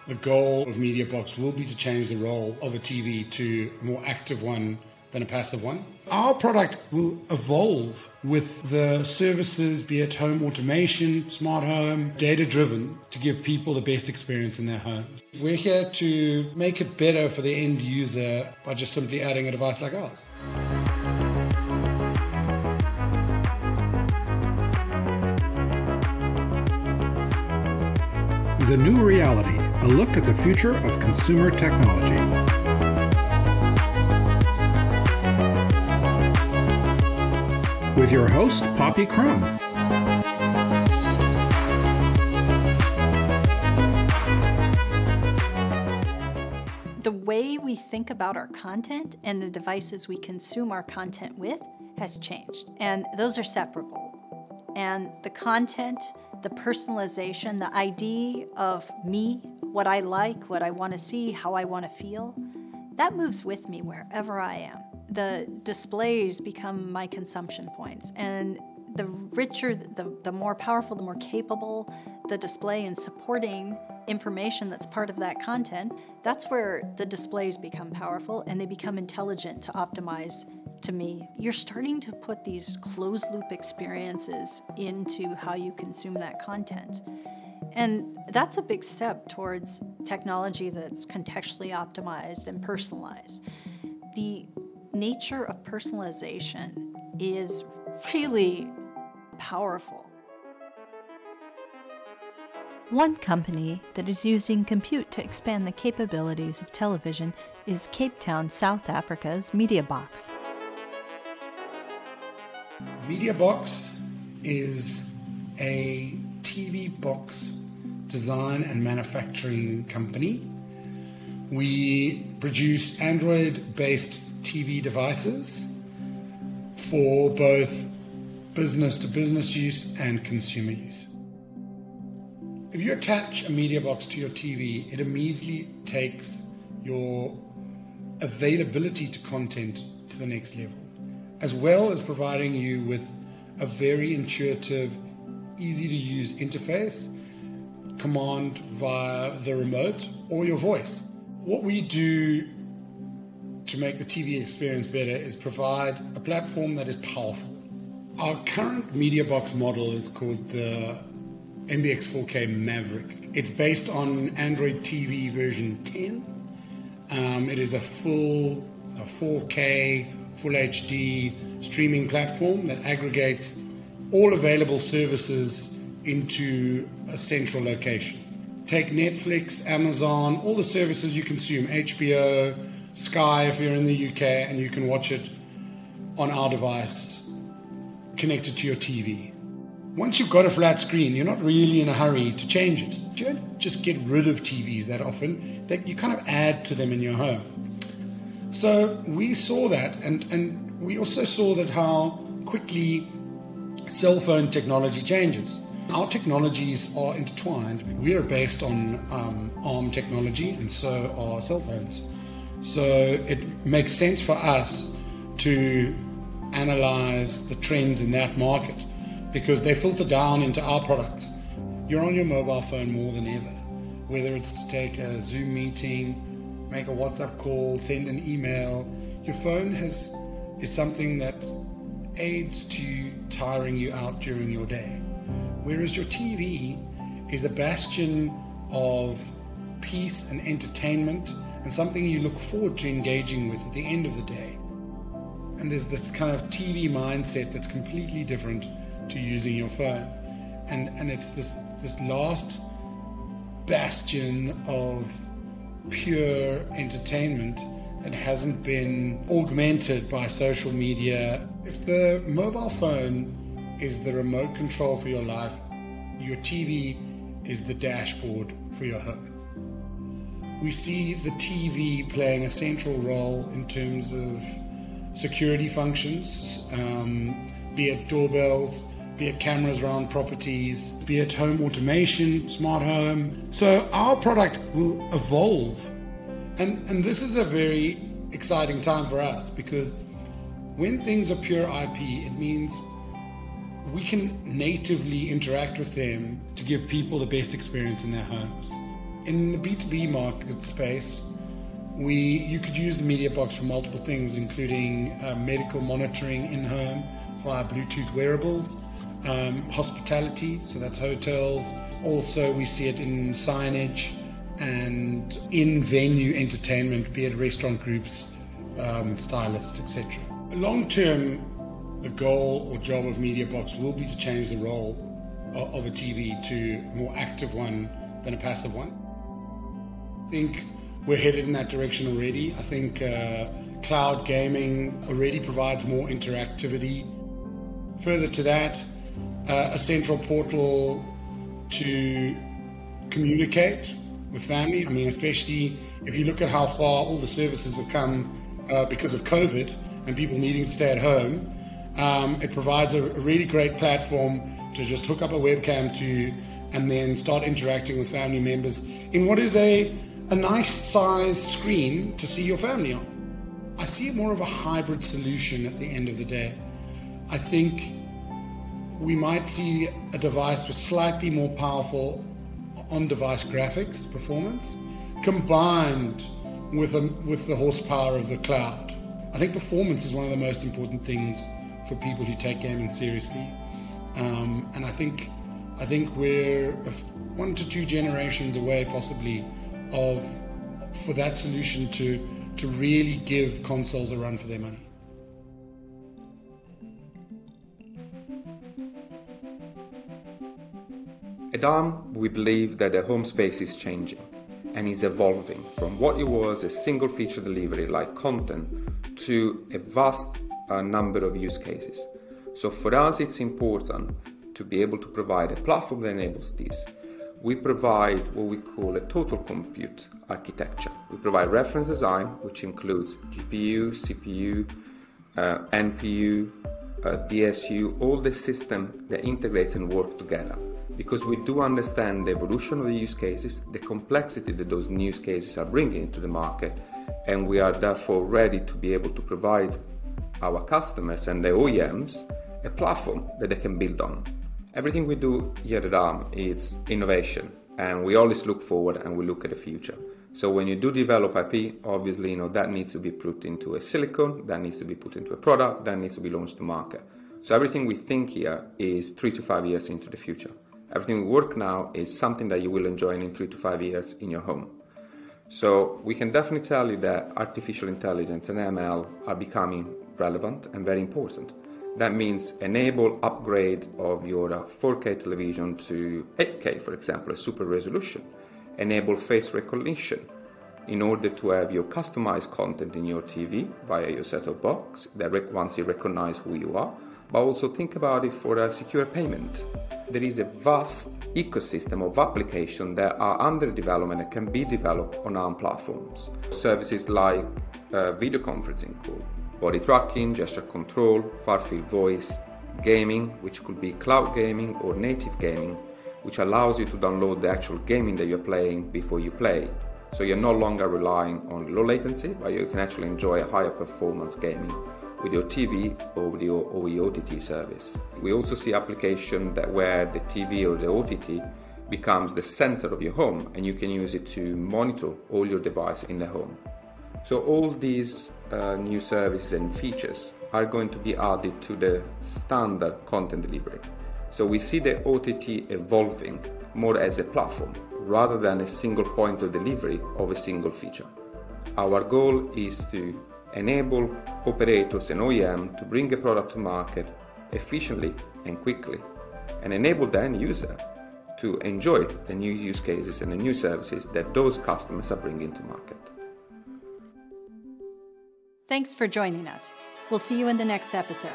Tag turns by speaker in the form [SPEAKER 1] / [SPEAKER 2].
[SPEAKER 1] The goal of Mediabox will be to change the role of a TV to a more active one than a passive one. Our product will evolve with the services, be it home automation, smart home, data-driven, to give people the best experience in their homes. We're here to make it better for the end user by just simply adding a device like ours.
[SPEAKER 2] The New Reality, a look at the future of consumer technology. With your host, Poppy Crum.
[SPEAKER 3] The way we think about our content and the devices we consume our content with has changed, and those are separable. And the content, the personalization, the ID of me, what I like, what I want to see, how I want to feel, that moves with me wherever I am. The displays become my consumption points, and the richer, the more powerful, the more capable the display in supporting information that's part of that content, that's where the displays become powerful and they become intelligent to optimize to me. You're starting to put these closed loop experiences into how you consume that content. And that's a big step towards technology that's contextually optimized and personalized. The nature of personalization is really powerful. One company that is using compute to expand the capabilities of television is Cape Town, South Africa's Mediabox.
[SPEAKER 1] Mediabox is a TV box design and manufacturing company. We produce Android-based TV devices for both business-to-business use and consumer use. If you attach a Mediabox to your TV, it immediately takes your availability to content to the next level, as well as providing you with a very intuitive, easy-to-use interface, command via the remote or your voice. What we do to make the TV experience better is provide a platform that is powerful. Our current Mediabox model is called the MBX 4K Maverick. It's based on Android TV version 10. It is a 4K, full HD streaming platform that aggregates all available services into a central location. Take Netflix, Amazon, all the services you consume, HBO, Sky if you're in the UK, and you can watch it on our device connected to your TV. Once you've got a flat screen, you're not really in a hurry to change it. You don't just get rid of TVs that often, that you kind of add to them in your home. So we saw that, and we also saw that how quickly cell phone technology changes. Our technologies are intertwined. We are based on ARM technology, and so are cell phones. So it makes sense for us to analyze the trends in that market, because they filter down into our products. You're on your mobile phone more than ever, whether it's to take a Zoom meeting, make a WhatsApp call, send an email. Your phone is something that aids to tiring you out during your day, whereas your TV is a bastion of peace and entertainment and something you look forward to engaging with at the end of the day. And there's this kind of TV mindset that's completely different to using your phone, and it's this last bastion of pure entertainment that hasn't been augmented by social media. If the mobile phone is the remote control for your life, your TV is the dashboard for your home. We see the TV playing a central role in terms of security functions, be it doorbells, be it cameras around properties, be it home automation, smart home. So our product will evolve. And this is a very exciting time for us, because when things are pure IP, it means we can natively interact with them to give people the best experience in their homes. In the B2B market space, you could use the Mediabox for multiple things, including medical monitoring in-home via Bluetooth wearables, hospitality, so that's hotels. Also, we see it in signage and in-venue entertainment, be it restaurant groups, stylists, etc. Long term, the goal or job of Mediabox will be to change the role of a TV to a more active one than a passive one. I think we're headed in that direction already. I think cloud gaming already provides more interactivity. Further to that, a central portal to communicate with family. I mean, especially if you look at how far all the services have come because of COVID and people needing to stay at home, it provides a really great platform to just hook up a webcam to and then start interacting with family members in what is a nice sized screen to see your family on. I see it more of a hybrid solution at the end of the day. I think we might see a device with slightly more powerful on-device graphics performance combined with the horsepower of the cloud. I think performance is one of the most important things for people who take gaming seriously. And I think we're 1 to 2 generations away possibly for that solution to really give consoles a run for their money.
[SPEAKER 4] At ARM, we believe that the home space is changing and is evolving from what it was a single feature delivery like content to a vast number of use cases. So for us, it's important to be able to provide a platform that enables this. We provide what we call a total compute architecture. We provide reference design, which includes GPU, CPU, NPU, DSU, all the system that integrates and works together. Because we do understand the evolution of the use cases, the complexity that those use cases are bringing into the market, and we are therefore ready to be able to provide our customers and the OEMs a platform that they can build on. Everything we do here at ARM is innovation, and we always look forward and we look at the future. So when you do develop IP, obviously, that needs to be put into a silicon, that needs to be put into a product, that needs to be launched to market. So everything we think here is 3 to 5 years into the future. Everything we work now is something that you will enjoy in 3 to 5 years in your home. So we can definitely tell you that artificial intelligence and ML are becoming relevant and very important. That means enable upgrade of your 4K television to 8K, for example, a super resolution. Enable face recognition in order to have your customized content in your TV via your set-top box that once you recognize who you are, but also think about it for a secure payment. There is a vast ecosystem of applications that are under development and can be developed on ARM platforms. Services like video conferencing call, body tracking, gesture control, far-field voice, gaming, which could be cloud gaming or native gaming, which allows you to download the actual gaming that you're playing before you play it. So you're no longer relying on low latency, but you can actually enjoy a higher performance gaming with your TV or with your OTT service. We also see applications where the TV or the OTT becomes the center of your home and you can use it to monitor all your devices in the home. So all these new services and features are going to be added to the standard content delivery. So we see the OTT evolving more as a platform rather than a single point of delivery of a single feature. Our goal is to enable operators and OEM to bring a product to market efficiently and quickly, and enable the end user to enjoy the new use cases and the new services that those customers are bringing to market.
[SPEAKER 3] Thanks for joining us. We'll see you in the next episode.